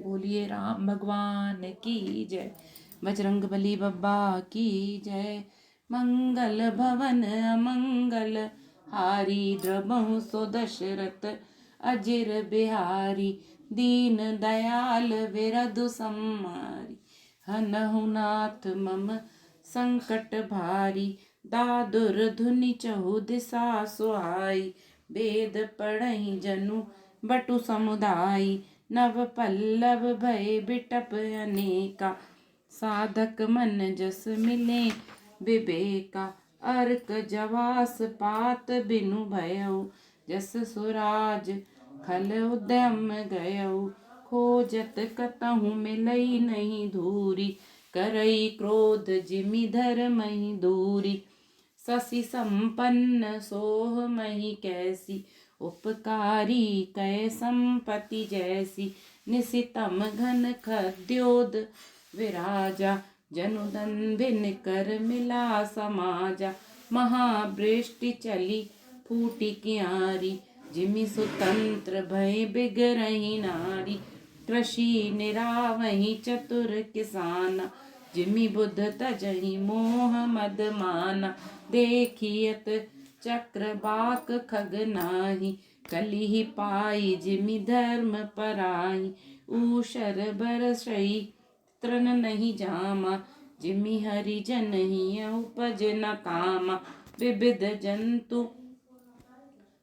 बोलिए राम भगवान की जय। बजरंगबली बब्बा की जय। मंगल भवन अमंगल हारी द्रबहु सो दशरथ अजिर बिहारी दीन दयाल विरधु सम्मारी हनहु नाथ मम संकट भारी दादुर धुनि चहु दिशा सुहाई वेद पढ़हि जनु बटु समुदायी नव पल्लव भय बिटप अनेका साधक मन जस मिले विवेका अर्क जवास पात बिनु भयउ जस सुराज खल उद्यम गयउ खोजत कतहु मिलई नहीं धूरी करई क्रोध जिमि धर्महि दूरी शशि संपन्न सोह मही कैसी उपकारी कै संपत्ति जैसी निशितम घन खद्योद विराजा जनुदन बिन कर मिला समाजा महावृष्टि चली फूटी क्यारी जिमि सुतंत्र भय बिगरही नारी कृषि निरावहि चतुर किसाना जिमि बुध तजहि मोह मद माना देखियत चक्र बाक खग नाही कलिहि पाई जिमि धर्म पराई ऊषर बरसई तृण नहीं जामा जिमि हरि जन ही उपज न कामा विविध जंतु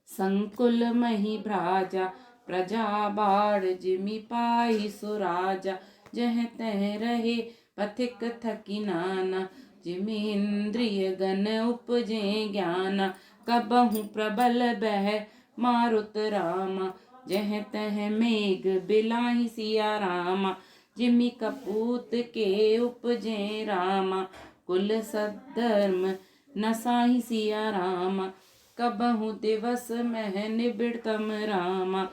संकुल मही भ्राजा प्रजा बाढ़ जिमि पाई सुराजा जह तह रहे पथिक थकी नाना जिमि इंद्रिय गण उपजे ज्ञान कबहु प्रबल बह मारुत रामा जह तह मेघ बिलाहि सिया रामा जिमि कपूत के उपजे रामा कुल सद्धर्म नसाहि सिया रामा कबहु दिवस मह निबिड़तम रामा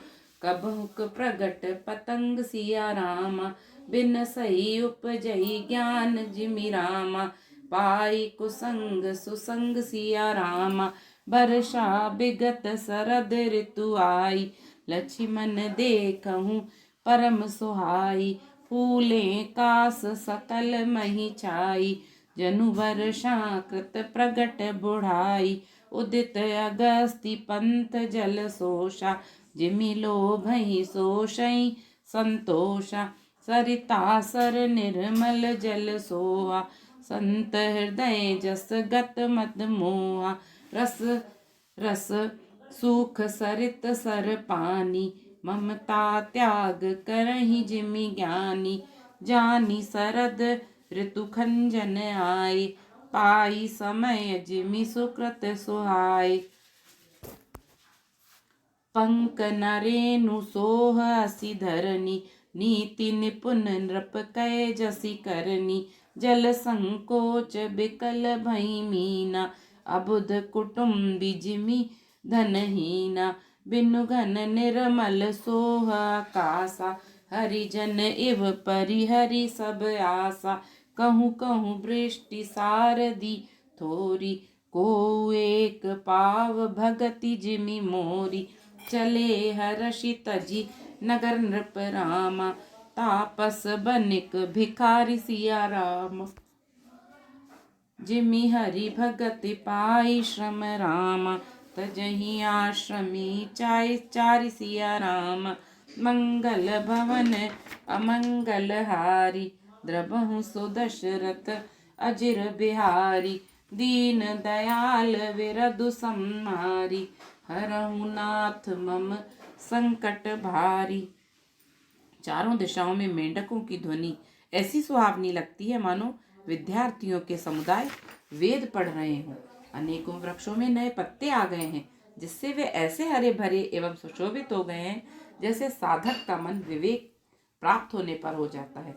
कबहु प्रगट पतंग सिया रामा बिन सही उपजई ज्ञान जिमि रामा पाई कुसंग सुसंग सिया रामा वर्षा विगत शरद ऋतु आई लक्ष्मण देखहु परम सुहाई फूले कास सकल मही छाई जनु वर्षा कृत प्रगट बुढ़ाई उदित अगस्ति पंथ जल सोषा जिमि लोभहि सोषई संतोषा सरिता सर निर्मल जल सोआ संत हृदय जस गत मद मोहा रस रस सुख सरित सर पानी ममता त्याग करहि जिमि ज्ञानी जानी सरद ऋतु खंजन आए पाई समय जिमि सुकृत सुहाय पंक नरेनु सोह असि धरनी नीति निपुण नृप कै जसी करनी जल संकोच बिकल भई मीना अबुध कुटुम्बी जिमि धनहीना बिनु घन निर्मल सोह आकासा हरिजन इव परिहरि सब आसा कहूँ कहूँ वृष्टि सारदी थोरी को एक पाव भगति जिमि मोरी चले हर्षि तजी नगर नृप रामा तापस बनिक भिखारी सिया राम जिमि हरि भगति पाई श्रम रामा तजहि आश्रमी चारि सिया राम मंगल भवन अमंगल हारी द्रबहु सो दशरथ अजिर बिहारी दीन दयाल विरधु सम्मारी हरहु नाथ मम संकट भारी। चारों दिशाओं में मेंढकों की ध्वनि ऐसी सुहावनी लगती है मानो विद्यार्थियों के समुदाय वेद पढ़ रहे हों। अनेकों वृक्षों में नए पत्ते आ गए हैं जिससे वे ऐसे हरे भरे एवं सुशोभित हो गए हैं जैसे साधक का मन विवेक प्राप्त होने पर हो जाता है।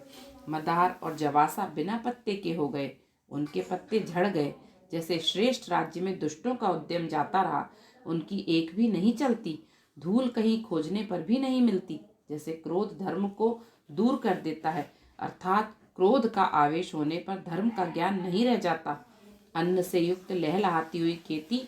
मदार और जवासा बिना पत्ते के हो गए, उनके पत्ते झड़ गए। जैसे श्रेष्ठ राज्य में दुष्टों का उद्यम जाता रहा, उनकी एक भी नहीं चलती, धूल कहीं खोजने पर भी नहीं मिलती। जैसे क्रोध धर्म को दूर कर देता है, अर्थात क्रोध का आवेश होने पर धर्म का ज्ञान नहीं रह जाता। अन्न से युक्त लहलहाती हुई खेती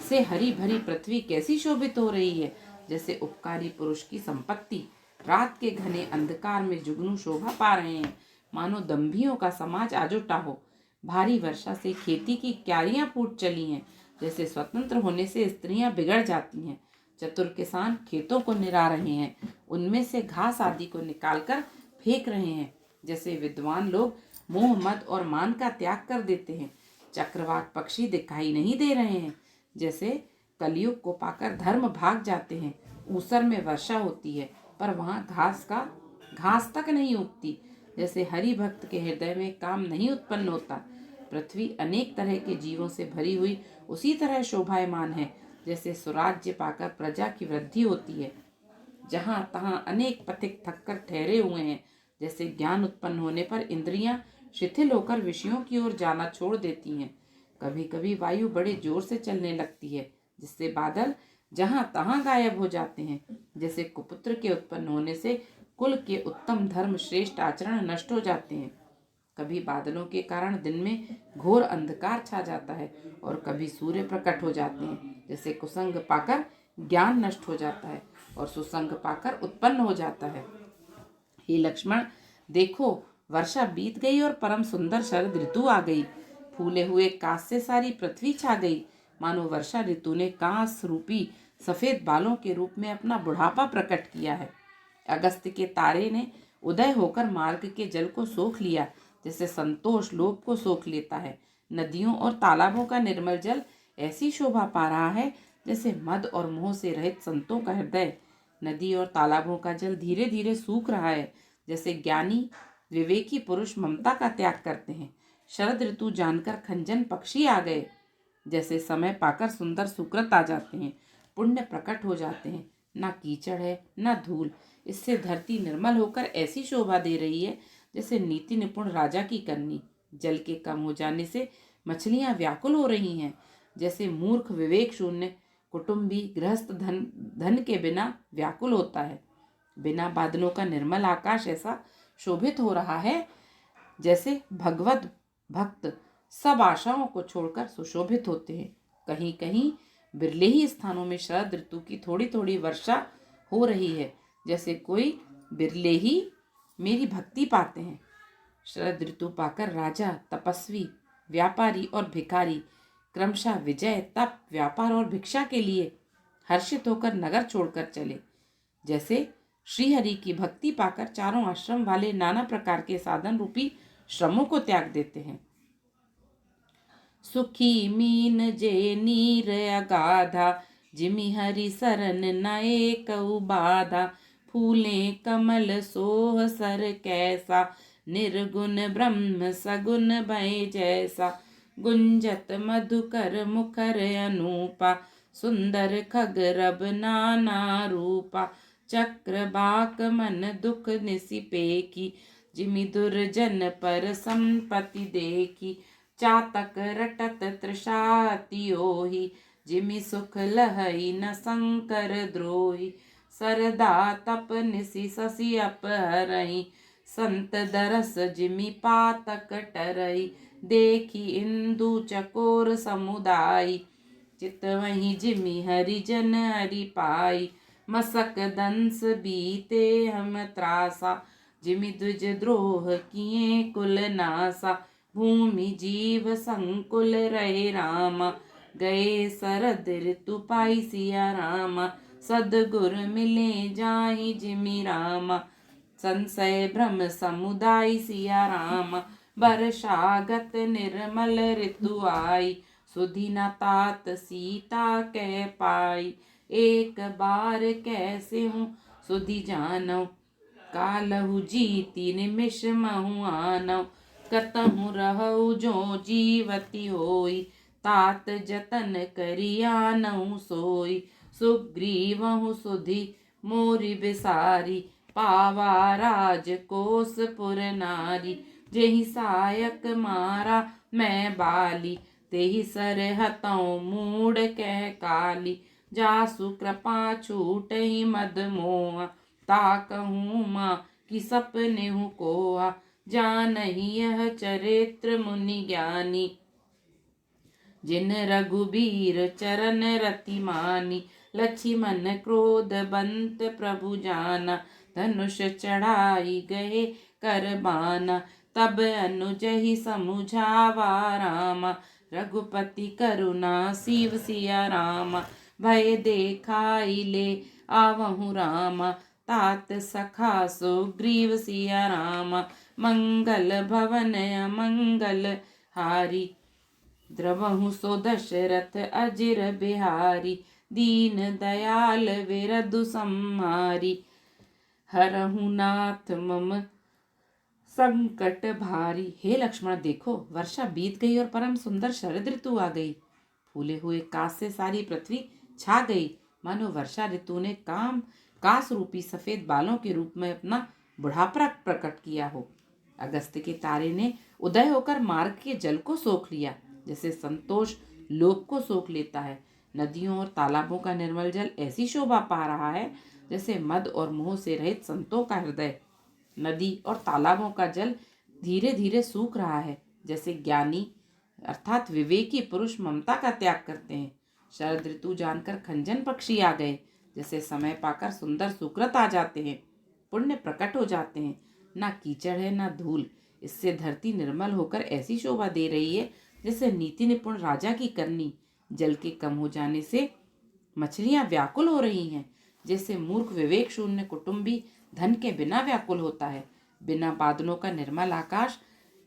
से हरी भरी पृथ्वी कैसी शोभित हो रही है। जैसे उपकारी पुरुष की संपत्ति रात के घने अंधकार में जुगनू शोभा पा रहे हैं, मानो दंभियों का समाज आज उठा हो। भारी वर्षा से खेती की क्यारियां फूट चली हैं, जैसे स्वतंत्र होने से स्त्रियां बिगड़ जाती हैं। चतुर किसान खेतों को निरा रहे हैं, उनमें से घास आदि को निकालकर फेंक रहे हैं, जैसे विद्वान लोग मोह मद और मान का त्याग कर देते हैं। चक्रवाक पक्षी दिखाई नहीं दे रहे हैं, जैसे कलयुग को पाकर धर्म भाग जाते हैं। ऊसर में वर्षा होती है, पर वहाँ घास तक नहीं उगती, जैसे हरि भक्त के हृदय में काम नहीं उत्पन्न होता। पृथ्वी अनेक तरह के जीवों से भरी हुई उसी तरह शोभायमान है, जैसे स्वराज्य पाकर प्रजा की वृद्धि होती है। जहाँ तहाँ अनेक पथिक थककर ठहरे हुए हैं, जैसे ज्ञान उत्पन्न होने पर इंद्रियां शिथिल होकर विषयों की ओर जाना छोड़ देती हैं। कभी कभी वायु बड़े जोर से चलने लगती है, जिससे बादल जहाँ तहाँ गायब हो जाते हैं, जैसे कुपुत्र के उत्पन्न होने से कुल के उत्तम धर्म श्रेष्ठ आचरण नष्ट हो जाते हैं। कभी बादलों के कारण दिन में घोर अंधकार छा जाता है और कभी सूर्य प्रकट हो जाते हैं, जैसे कुसंग पाकर ज्ञान नष्ट हो जाता है और सुसंग पाकर उत्पन्न हो जाता है। हे लक्ष्मण, देखो, वर्षा बीत गई और परम सुंदर शरद ऋतु आ गई। फूले हुए कांस से सारी पृथ्वी छा गई, मानो वर्षा ऋतु ने कांस रूपी सफेद बालों के रूप में अपना बुढ़ापा प्रकट किया है। अगस्त के तारे ने उदय होकर मार्ग के जल को सोख लिया, जैसे संतोष लोभ को सोख लेता है। नदियों और तालाबों का निर्मल जल ऐसी शोभा पा रहा है, जैसे मद और मोह से रहित संतों का हृदय। नदी और तालाबों का जल धीरे धीरे सूख रहा है, जैसे ज्ञानी विवेकी पुरुष ममता का त्याग करते हैं। शरद ऋतु जानकर खंजन पक्षी आ गए, जैसे समय पाकर सुंदर सुकृत आ जाते हैं, पुण्य प्रकट हो जाते हैं। ना कीचड़ है ना धूल, इससे धरती निर्मल होकर ऐसी शोभा दे रही है, जैसे नीति निपुण राजा की करनी। जल के कम हो जाने से मछलियां व्याकुल हो रही हैं, जैसे मूर्ख विवेक शून्य कुटुंबी गृहस्थ धन के बिना व्याकुल होता है। बिना बादलों का निर्मल आकाश ऐसा शोभित हो रहा है, जैसे भगवत भक्त सब आशाओं को छोड़कर सुशोभित होते हैं। कहीं कहीं बिरले ही स्थानों में शरद ऋतु की थोड़ी थोड़ी वर्षा हो रही है, जैसे कोई बिरले ही मेरी भक्ति पाते हैं। शरद ऋतु पाकर राजा, तपस्वी, व्यापारी और भिखारी क्रमशः विजय, तप, व्यापार और भिक्षा के लिए हर्षित होकर नगर छोड़कर चले। जैसे श्रीहरि की भक्ति पाकर चारों आश्रम वाले नाना प्रकार के साधन रूपी श्रमों को त्याग देते हैं। सुखी मीन जे नीर अगाधा, जिमि हरि सरन न एकउ बाधा। फूले कमल सोह सर कैसा, निर्गुण ब्रह्म सगुण भय जैसा। गुंजत मधुकर मुखर अनूपा, सुंदर खग रब नाना रूपा। चक्र बाक मन दुख निसिपेकी, जिमि दुर्जन पर संपत्ति देखी। चातक रटत तृषाति ओहि, जिमि सुख लहई न संकर द्रोही। सरदा तप निसि ससी अपहरई, संत दरस जिमि पातक टरई। देखी इंदु चकोर समुदाय, चित वही जिमि हरिजन हरि पाई। मसक दंस बीते हम त्रासा, जिमि द्विज द्रोह किए कुल नासा। भूमि जीव संकुल रहे रामा, गए शरद ऋतु पाई सिया रामा। सदगुर मिले जाहि जिमि रामा, संशय भ्रम समुदाय सिया रामा। वर्षागत निर्मल ऋतु आई, सुधि न तात सीता कह पाई। एक बार कैसे हूँ सुधि जानौ, कालहु जीति निमिष महु आनौ। कतहु रहु जो जीवति होई, तात जतन करि आनौ सोई। सुग्रीवहु सुधि मोरि बिसारी, पावा राजकोष पुर नारी। जेहि सायक मारा मैं बाली, तेहि सरहतौ मूढ़ कह काली। जासु कृपा छूटहि मद मोहा, ताकहु माँ कि सपनेहु कोहा। जानहि यह चरित्र मुनि ज्ञानी, जिन रघुबीर चरण रति मानी। लक्ष्मण क्रोध बंत प्रभु जाना, धनुष चढ़ाई गए कर बाना, तब अनुज ही समुझावा रामा। रघुपति करुणा सीव सिया रामा, भय देखाई ले आवहु रामा। तात सखा सुग्रीव सिया रामा, मंगल भवन अमंगल हारी। द्रवहु सो दशरथ अजिर बिहारी, दीन दयाल विरधु सम्हारी। हरहु नाथ मम संकट भारी। हे लक्ष्मण देखो, वर्षा बीत गई और परम सुंदर शरद ऋतु आ गई। फूले हुए कास से सारी पृथ्वी छा गई, मानो वर्षा ऋतु ने कास रूपी सफेद बालों के रूप में अपना बुढ़ापा प्रकट किया हो। अगस्त के तारे ने उदय होकर मार्ग के जल को सोख लिया, जैसे संतोष लोक को सोख लेता है। नदियों और तालाबों का निर्मल जल ऐसी शोभा पा रहा है जैसे मद और मोह से रहित संतों का हृदय। नदी और तालाबों का जल धीरे धीरे सूख रहा है, जैसे ज्ञानी अर्थात विवेकी पुरुष ममता का त्याग करते हैं। शरद ऋतु जानकर खंजन पक्षी आ गए, जैसे समय पाकर सुंदर सुकृत आ जाते हैं, पुण्य प्रकट हो जाते हैं। ना कीचड़ है ना धूल, इससे धरती निर्मल होकर ऐसी शोभा दे रही है जैसे नीति निपुण राजा की करनी। जल के कम हो जाने से मछलियां व्याकुल हो रही हैं, जैसे मूर्ख विवेक शून्य कुटुंबी धन के बिना व्याकुल होता है। बिना बादलों का निर्मल आकाश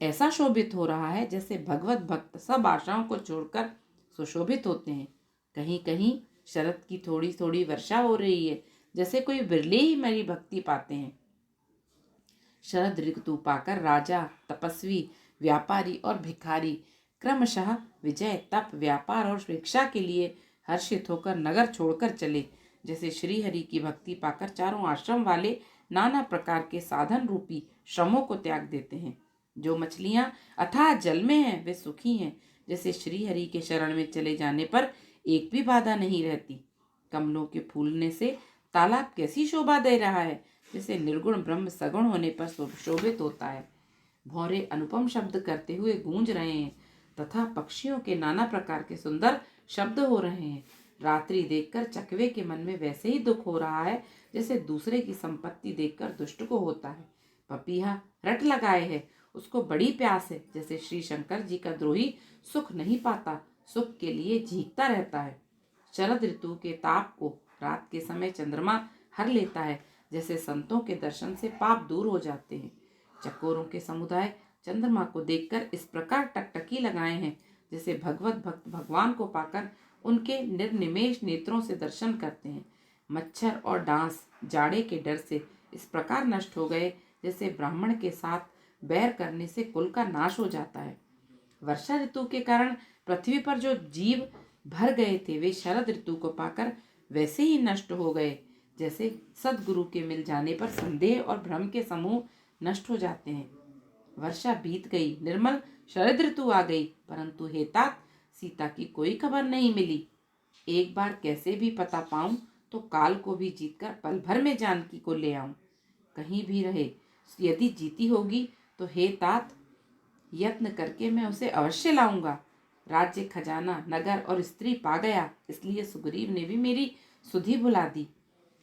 ऐसा शोभित हो रहा है जैसे भगवत भक्त सब आशाओं को छोड़कर सुशोभित होते हैं। कहीं कहीं शरद की थोड़ी थोड़ी वर्षा हो रही है, जैसे कोई बिरले ही मेरी भक्ति पाते हैं। शरद ऋतु पाकर राजा, तपस्वी, व्यापारी और भिखारी क्रमशः विजय, तप, व्यापार और शिक्षा के लिए हर्षित होकर नगर छोड़कर चले। जैसे श्रीहरि की भक्ति पाकर चारों आश्रम वाले नाना प्रकार के साधन रूपी श्रमों को त्याग देते हैं। जो मछलियां अथाह जल में हैं वे सुखी हैं, जैसे श्रीहरि के शरण में चले जाने पर एक भी बाधा नहीं रहती। कमलों के फूलने से तालाब कैसी शोभा दे रहा है, जैसे निर्गुण ब्रह्म सगुण होने पर शोभित होता है। भौरे अनुपम शब्द करते हुए गूंज रहे हैं तथा पक्षियों के नाना प्रकार के सुंदर शब्द हो रहे हैं। रात्रि देखकर चकवे के मन में वैसे ही दुख हो रहा है जैसे दूसरे की संपत्ति देखकर दुष्ट को होता है। पपीहा रट लगाए है, उसको बड़ी प्यास है, जैसे श्री शंकर जी का द्रोही सुख नहीं पाता, सुख के लिए झीकता रहता है। शरद ऋतु के ताप को रात के समय चंद्रमा हर लेता है, जैसे संतों के दर्शन से पाप दूर हो जाते हैं। चकोरों के समुदाय चंद्रमा को देखकर इस प्रकार टकटकी लगाए हैं, जैसे भगवत भक्त भगवान को पाकर उनके निर्निमेष नेत्रों से दर्शन करते हैं। मच्छर और डांस जाड़े के डर से इस प्रकार नष्ट हो गए जैसे ब्राह्मण के साथ बैर करने से कुल का नाश हो जाता है। वर्षा ऋतु के कारण पृथ्वी पर जो जीव भर गए थे वे शरद ऋतु को पाकर वैसे ही नष्ट हो गए, जैसे सद्गुरु के मिल जाने पर संदेह और भ्रम के समूह नष्ट हो जाते हैं। वर्षा बीत गई, निर्मल शरद ऋतु आ गई, परंतु हे तात, सीता की कोई खबर नहीं मिली। एक बार कैसे भी पता पाऊं तो काल को भी जीतकर पल भर में जानकी को ले आऊं। कहीं भी रहे, यदि जीती होगी तो हे तात, यत्न करके मैं उसे अवश्य लाऊंगा। राज्य, खजाना, नगर और स्त्री पा गया, इसलिए सुग्रीव ने भी मेरी सुधि भुला दी।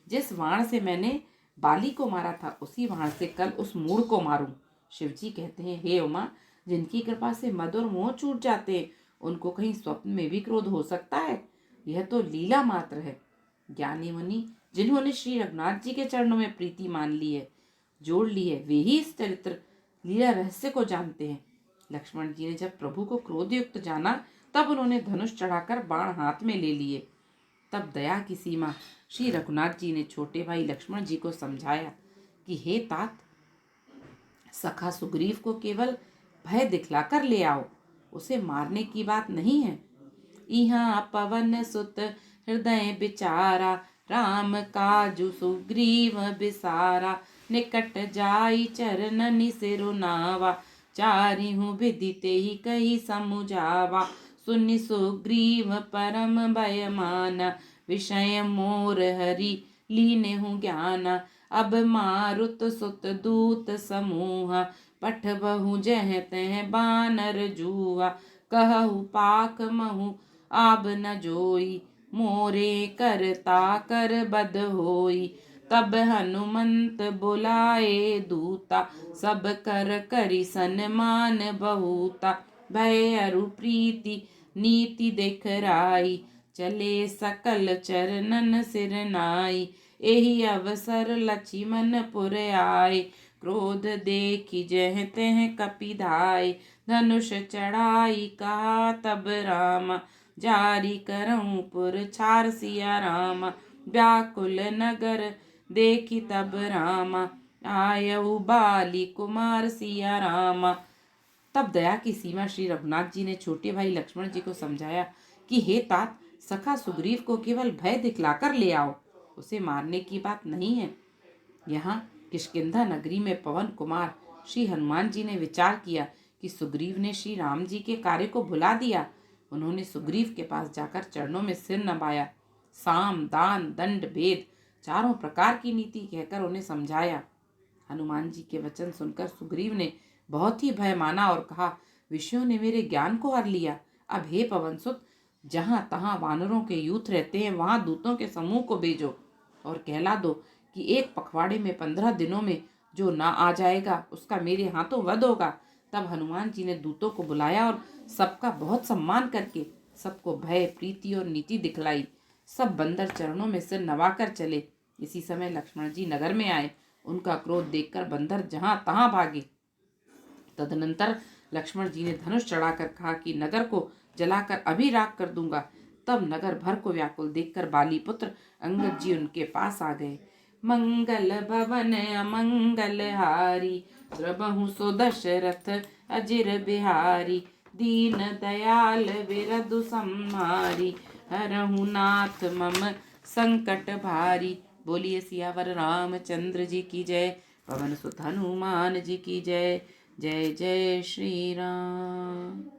जिस वाण से मैंने बाली को मारा था उसी वाण से कल उस मूढ़ को मारूं। शिवजी कहते हैं, हे उमा, जिनकी कृपा से मद और मोह छूट जाते हैं उनको कहीं स्वप्न में भी क्रोध हो सकता है? यह तो लीला मात्र है। ज्ञानी मुनि जिन्होंने श्री रघुनाथ जी के चरणों में प्रीति मान ली है, जोड़ ली है, वे ही इस चरित्र लीला रहस्य को जानते हैं। लक्ष्मण जी ने जब प्रभु को क्रोध युक्त जाना तब उन्होंने धनुष चढ़ाकर बाण हाथ में ले लिए। तब दया की सीमा श्री रघुनाथ जी ने छोटे भाई लक्ष्मण जी को समझाया कि हे तात, सखा सुग्रीव को केवल भय दिखलाकर ले आओ, उसे मारने की बात नहीं है। इहाँ पवन सुत हृदय बिचारा, राम काजु सुग्रीव बिसारा। निकट जाई चरणनि सिरु नावा, चारिहु विदिते ही कही समुझावा। सुनि सुग्रीव परम भय माना, विषय मोर हरि लीनेहु ज्ञाना। अब मारुत सुत दूत समूहा, पठबहु जह तह बानर जूआ। कहु पाक महु आब न जोई, मोरे करता कर बद होई। तब हनुमंत बुलाए दूता, सब कर करी सन्मान बहुता। भय अरु प्रीति नीति देखराई, चले सकल चरणन सिर नाई। एहि अवसर लक्ष्मण पुर आए, क्रोध देखी जह तह कपि धाय। धनुष चढ़ाई कहा तब राम, जारी करऊं पुर छार सिया राम। व्याकुल नगर देखी तब राम, आयहु बाली कुमार सिया राम। तब दया की सीमा श्री रघुनाथ जी ने छोटे भाई लक्ष्मण जी को समझाया कि हे तात, सखा सुग्रीव को केवल भय दिखलाकर ले आओ, उसे मारने की बात नहीं है। यहाँ किष्किंधा नगरी में पवन कुमार श्री हनुमान जी ने विचार किया कि सुग्रीव ने श्री राम जी के कार्य को भुला दिया। उन्होंने सुग्रीव के पास जाकर चरणों में सिर नवाया, साम दान दंड भेद चारों प्रकार की नीति कहकर उन्हें समझाया। हनुमान जी के वचन सुनकर सुग्रीव ने बहुत ही भय माना और कहा, विषयों ने मेरे ज्ञान को हर लिया। अब हे पवन सुत, जहां तहां वानरों के यूथ रहते हैं, वहां दूतों के समूह को भेजो और कहला दो कि एक पखवाड़े में 15 दिनों में जो ना आ जाएगा उसका मेरे हाथों वध होगा। तब हनुमान जी ने दूतों को बुलाया और सबका बहुत सम्मान करके सबको भय प्रीति और नीति दिखलाई। सब बंदर चरणों में सिर नवाकर चले। इसी समय लक्ष्मण जी नगर में आए। उनका क्रोध देखकर बंदर जहां तहां भागे। तदनंतर लक्ष्मण जी ने धनुष चढ़ाकर कहा कि नगर को जलाकर अभी राख कर दूंगा। तब नगर भर को व्याकुल देखकर बाली पुत्र अंगद जी उनके पास आ गए। मंगल भवन अमंगल हारी, द्रबहु सो दशरथ अजिर बिहारी। दीन दयाल विरधु संहारी, हरहु नाथ मम संकट भारी। बोलिए सियावर रामचंद्र जी की जय, पवन सुत हनुमान जी की जय। जय जय श्री राम।